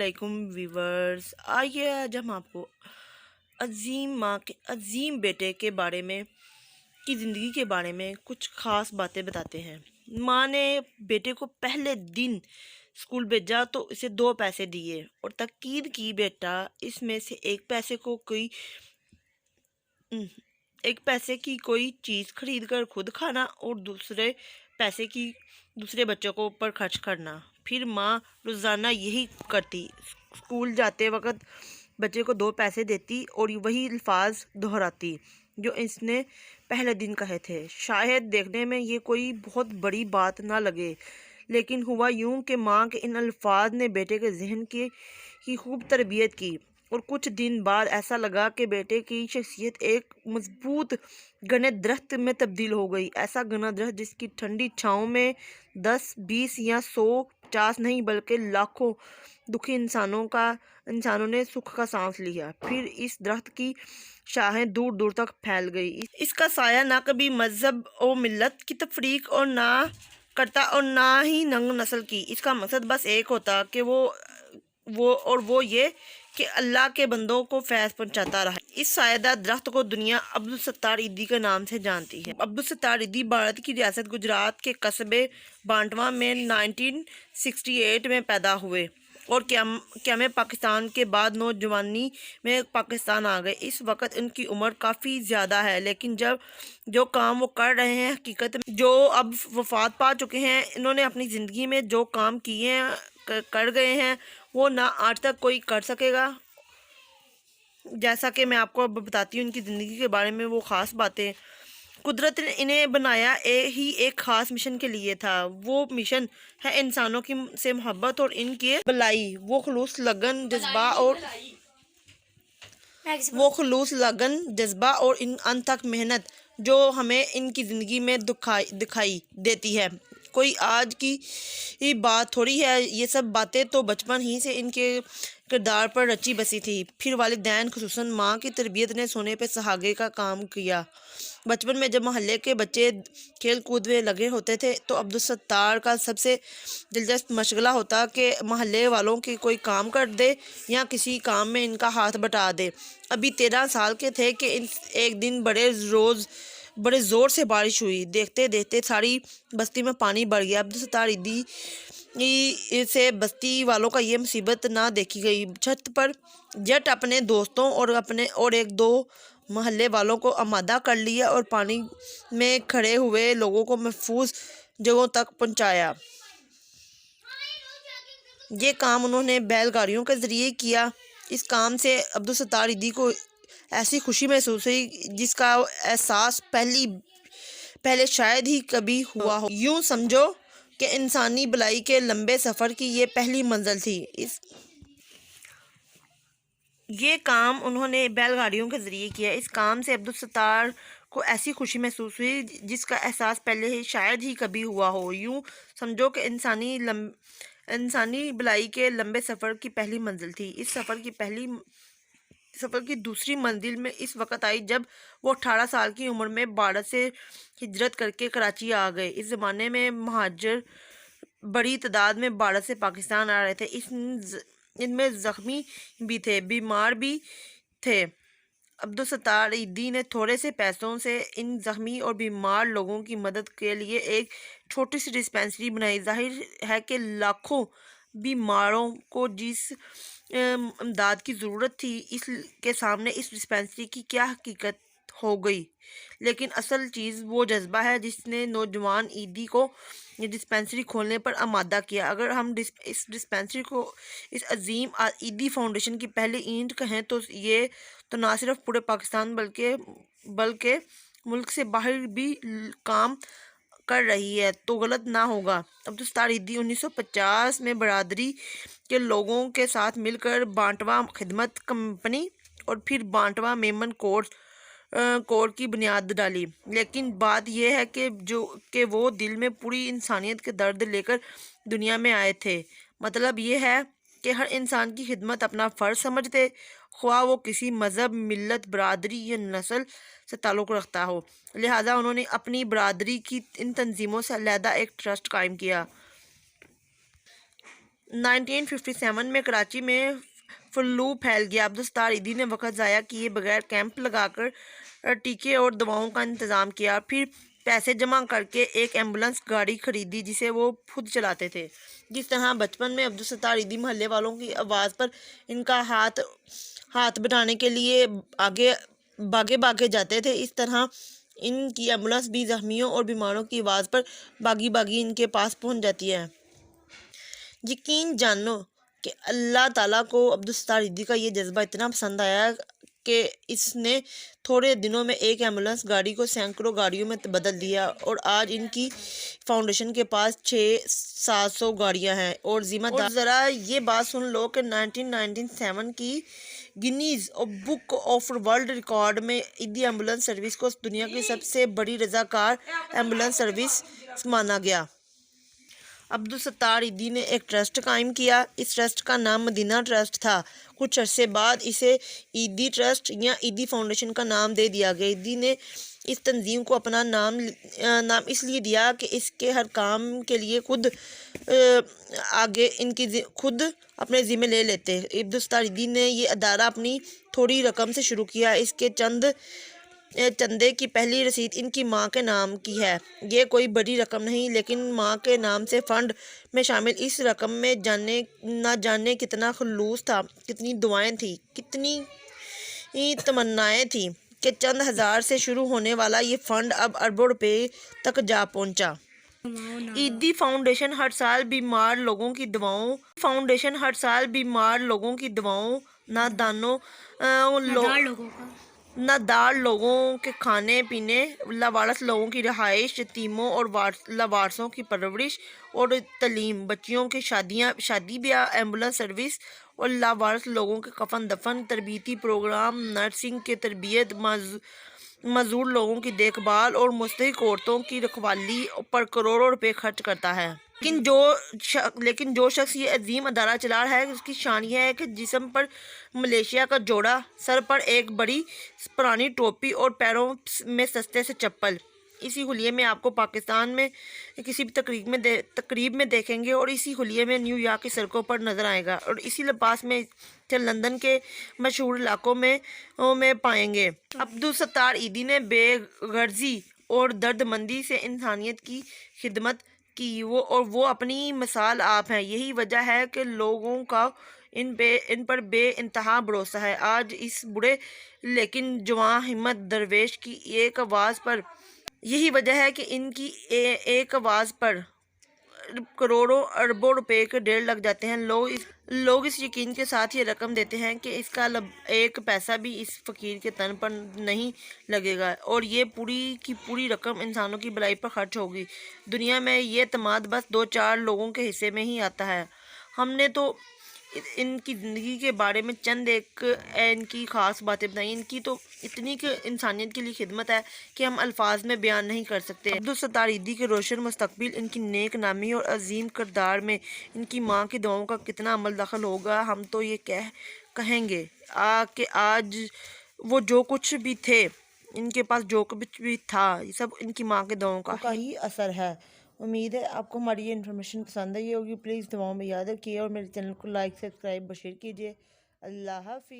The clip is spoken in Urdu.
علیکم ویورز، آئیے آج ہم آپ کو عظیم ماں کے عظیم بیٹے کے بارے میں کی زندگی کے بارے میں کچھ خاص باتیں بتاتے ہیں۔ ماں نے بیٹے کو پہلے دن اسکول بھیجا تو اسے 2 پیسے دیے اور تاکید کی بیٹا اس میں سے ایک پیسے کی کوئی چیز خرید کر خود کھانا اور دوسرے پیسے کی دوسرے بچوں کو اوپر خرچ کرنا۔ پھر ماں روزانہ یہی کرتی، اسکول جاتے وقت بچے کو 2 پیسے دیتی اور وہی الفاظ دہراتی جو اس نے پہلے دن کہے تھے۔ شاید دیکھنے میں یہ کوئی بہت بڑی بات نہ لگے، لیکن ہوا یوں کہ ماں کے ان الفاظ نے بیٹے کے ذہن کی خوب تربیت کی، اور کچھ دن بعد ایسا لگا کہ بیٹے کی شخصیت ایک مضبوط گھنے درخت میں تبدیل ہو گئی۔ ایسا گھنا درخت جس کی ٹھنڈی چھاؤں میں 10 20 یا 100 50 نہیں بلکہ لاکھوں دکھی انسانوں نے سکھ کا سانس لیا۔ پھر اس درخت کی شاخیں دور دور تک پھیل گئی۔ اس کا سایہ نہ کبھی مذہب و ملت کی تفریق اور نہ کرتا اور نہ ہی ننگ نسل کی۔ اس کا مقصد بس ایک ہوتا کہ وہ یہ کہ اللہ کے بندوں کو فیض پہنچاتا رہا۔ اس سایہ دار درخت کو دنیا عبدالستار ایدھی کے نام سے جانتی ہے۔ عبدالستار ایدھی بھارت کی ریاست گجرات کے قصبے بانٹوا میں 1968 میں پیدا ہوئے اور قیام پاکستان کے بعد نوجوانی میں پاکستان آ گئے۔ اس وقت ان کی عمر کافی زیادہ ہے، لیکن جو کام وہ کر رہے ہیں، حقیقت میں جو اب وفات پا چکے ہیں، انہوں نے اپنی زندگی میں جو کام کیے ہیں، کر گئے ہیں، وہ نہ آج تک کوئی کر سکے گا۔ جیسا کہ میں آپ کو اب بتاتی ہوں ان کی زندگی کے بارے میں وہ خاص باتیں۔ قدرت نے انہیں بنایا ہی ایک خاص مشن کے لیے تھا۔ وہ مشن ہے انسانوں سے محبت اور ان کی بھلائی۔ وہ خلوص لگن جذبہ اور انتھک محنت جو ہمیں ان کی زندگی میں دکھائی دیتی ہے، کوئی آج کی بات تھوڑی ہے۔ یہ سب باتیں تو بچپن ہی سے ان کے کردار پر رچی بسی تھی۔ پھر والدین خصوصاً ماں کی تربیت نے سونے پہ سہاگے کا کام کیا۔ بچپن میں جب محلے کے بچے کھیل کود میں لگے ہوتے تھے تو عبدالستار کا سب سے دلچسپ مشغلہ ہوتا کہ محلے والوں کے کوئی کام کر دے یا کسی کام میں ان کا ہاتھ بٹا دے۔ ابھی 13 سال کے تھے کہ ایک دن بڑے زور سے بارش ہوئی۔ دیکھتے دیکھتے ساری بستی میں پانی بڑھ گیا۔ عبدالستار ایدھی سے بستی والوں کا یہ مصیبت نہ دیکھی گئی۔ چھت پر جٹ اپنے دوستوں اور 1-2 محلے والوں کو آمادہ کر لیا اور پانی میں کھڑے ہوئے لوگوں کو محفوظ جگہوں تک پہنچایا۔ یہ کام انہوں نے بیل گاڑیوں کے ذریعے کیا۔ اس کام سے عبدالستار ایدھی کو ایسی خوشی محسوس ہوئی جس کا احساس پہلے شاید ہی کبھی ہوا ہو۔ یوں سمجھو کہ انسانی بھلائی کے لمبے سفر کی یہ پہلی منزل تھی۔ یہ کام انہوں نے بیل گاڑیوں کے ذریعے کیا۔ اس کام سے عبدالستار کو ایسی خوشی محسوس ہوئی جس کا احساس پہلے شاید ہی کبھی ہوا ہو۔ یوں سمجھو کہ انسانی بھلائی کے لمبے سفر کی پہلی منزل تھی۔ اس سفر کی دوسری منزل میں اس وقت آئی جب وہ 18 سال کی عمر میں بھارت سے ہجرت کر کے کراچی آ گئے۔ اس زمانے میں مہاجر بڑی تعداد میں بھارت سے پاکستان آ رہے تھے۔ ان میں زخمی بھی تھے، بیمار بھی تھے۔ عبدالستار ایدھی نے تھوڑے سے پیسوں سے ان زخمی اور بیمار لوگوں کی مدد کے لیے ایک چھوٹی سی ڈسپنسری بنائی۔ ظاہر ہے کہ لاکھوں بیماروں کو جس امداد کی ضرورت تھی، اس کے سامنے اس ڈسپنسری کی کیا حقیقت ہو گئی، لیکن اصل چیز وہ جذبہ ہے جس نے نوجوان ایدھی کو یہ ڈسپنسری کھولنے پر آمادہ کیا۔ اگر ہم اس ڈسپنسری کو اس عظیم ایدھی فاؤنڈیشن کی پہلی اینٹ کہیں تو یہ تو نہ صرف پورے پاکستان بلکہ ملک سے باہر بھی کام کر رہی ہے تو غلط نہ ہوگا۔ عبدالستار ایدھی 1950 میں برادری کے لوگوں کے ساتھ مل کر بانٹوا خدمت کمپنی اور پھر بانٹوا میمن کور کی بنیاد ڈالی۔ لیکن بات یہ ہے کہ وہ دل میں پوری انسانیت کے درد لے کر دنیا میں آئے تھے۔ مطلب یہ ہے کہ ہر انسان کی خدمت اپنا فرض سمجھتے، خواہ وہ کسی مذہب، ملت، برادری یا نسل سے تعلق رکھتا ہو۔ لہٰذا انہوں نے اپنی برادری کی ان تنظیموں سے علیحدہ ایک ٹرسٹ قائم کیا 1957 میں کراچی میں فلو پھیل گیا۔ عبدالستار عیدی نے وقت ضائع کیے بغیر کیمپ لگا کر ٹیکے اور دواؤں کا انتظام کیا، پھر پیسے جمع کر کے ایک ایمبولینس گاڑی خریدی جسے وہ خود چلاتے تھے۔ جس طرح بچپن میں عبدالستار عیدی محلے والوں کی آواز پر ان کا ہاتھ بٹانے کے لیے آگے بھاگے جاتے تھے، اس طرح ان کی ایمبولینس بھی زخمیوں اور بیماروں کی آواز پر باغی ان کے پاس پہنچ جاتی ہے۔ یقین جانو کہ اللہ تعالیٰ کو عبدالستار عیدی کا یہ جذبہ اتنا پسند آیا کہ اس نے تھوڑے دنوں میں ایک ایمبولینس گاڑی کو سینکڑوں گاڑیوں میں بدل دیا، اور آج ان کی فاؤنڈیشن کے پاس 600-700 گاڑیاں ہیں اور ذمہ دار۔ اور ذرا یہ بات سن لو کہ 1997 کی Guinness book of world record میں عیدی ایمبولینس سروس کو دنیا کی سب سے بڑی رضاکار ایمبولینس سروس مانا گیا۔ عبدالستار عیدی نے ایک ٹرسٹ قائم کیا۔ اس ٹرسٹ کا نام مدینہ ٹرسٹ تھا۔ کچھ عرصے بعد اسے عیدی ٹرسٹ یا عیدی فاؤنڈیشن کا نام دے دیا گیا۔ عیدی نے اس تنظیم کو اپنا نام اس لیے دیا کہ اس کے ہر کام کے لیے خود اپنے ذمے لے لیتے۔ عبدالستار عیدی نے یہ ادارہ اپنی تھوڑی رقم سے شروع کیا۔ اس کے چندے کی پہلی رسید ان کی ماں کے نام کی ہے۔ یہ کوئی بڑی رقم نہیں، لیکن ماں کے نام سے فنڈ میں شامل اس رقم میں نہ جانے کتنا خلوص تھا، کتنی دعائیں تھیں، کتنی تمنائیں تھیں کہ چند ہزار سے شروع ہونے والا یہ فنڈ اب اربوں روپے تک جا پہنچا۔ عیدی فاؤنڈیشن ہر سال بیمار لوگوں کی دواؤں، نادار لوگوں کے کھانے پینے، لاوارث لوگوں کی رہائش، یتیموں اور لاوارثوں کی پرورش اور تعلیم، بچیوں کی شادی بیاہ، ایمبولینس سروس اور لاوارث لوگوں کے کفن دفن، تربیتی پروگرام، نرسنگ کی تربیت، معذور لوگوں کی دیکھ بھال اور مستحق عورتوں کی رکھوالی پر کروڑوں روپے خرچ کرتا ہے۔ لیکن جو شخص یہ عظیم ادارہ چلا رہا ہے، اس کی شان یہ ہے کہ جسم پر ملیشیا کا جوڑا، سر پر ایک بڑی پرانی ٹوپی اور پیروں میں سستے سے چپل۔ اسی حلیے میں آپ کو پاکستان میں کسی بھی تقریب میں دیکھیں گے اور اسی حلیے میں نیو یارک کی سڑکوں پر نظر آئے گا، اور اسی لباس میں لندن کے مشہور علاقوں میں پائیں گے۔ عبدالستار عیدی نے بے غرضی اور درد مندی سے انسانیت کی خدمت کی، اور وہ اپنی مثال آپ ہیں۔ یہی وجہ ہے کہ لوگوں کا ان پر بے انتہا بھروسہ ہے۔ آج اس بوڑھے لیکن جواں ہمت درویش کی ایک آواز پر کروڑوں اربوں روپے کے ڈھیر لگ جاتے ہیں۔ لوگ اس یقین کے ساتھ یہ رقم دیتے ہیں کہ اس کا ایک پیسہ بھی اس فقیر کے تن پر نہیں لگے گا، اور یہ پوری کی پوری رقم انسانوں کی بھلائی پر خرچ ہوگی۔ دنیا میں یہ اعتماد بس 2-4 لوگوں کے حصے میں ہی آتا ہے۔ ہم نے تو ان کی زندگی کے بارے میں چند ایک ان کی خاص باتیں بتائیں۔ ان کی تو اتنی کہ انسانیت کے لیے خدمت ہے کہ ہم الفاظ میں بیان نہیں کر سکتے۔ عبدالستار عیدی کے روشن مستقبل، ان کی نیک نامی اور عظیم کردار میں ان کی ماں کی دعاؤں کا کتنا عمل دخل ہوگا۔ ہم تو یہ کہیں گے کہ آج وہ جو کچھ بھی تھے، ان کے پاس جو کچھ بھی تھا، یہ سب ان کی ماں کے دعاؤں کا ہی اثر ہے۔ امید ہے آپ کو ہماری یہ انفارمیشن پسند آئی ہوگی۔ پلیز دعاؤں میں یاد رکھیے اور میرے چینل کو لائک، سبسکرائب، شیئر کیجیے۔ اللہ حافظ۔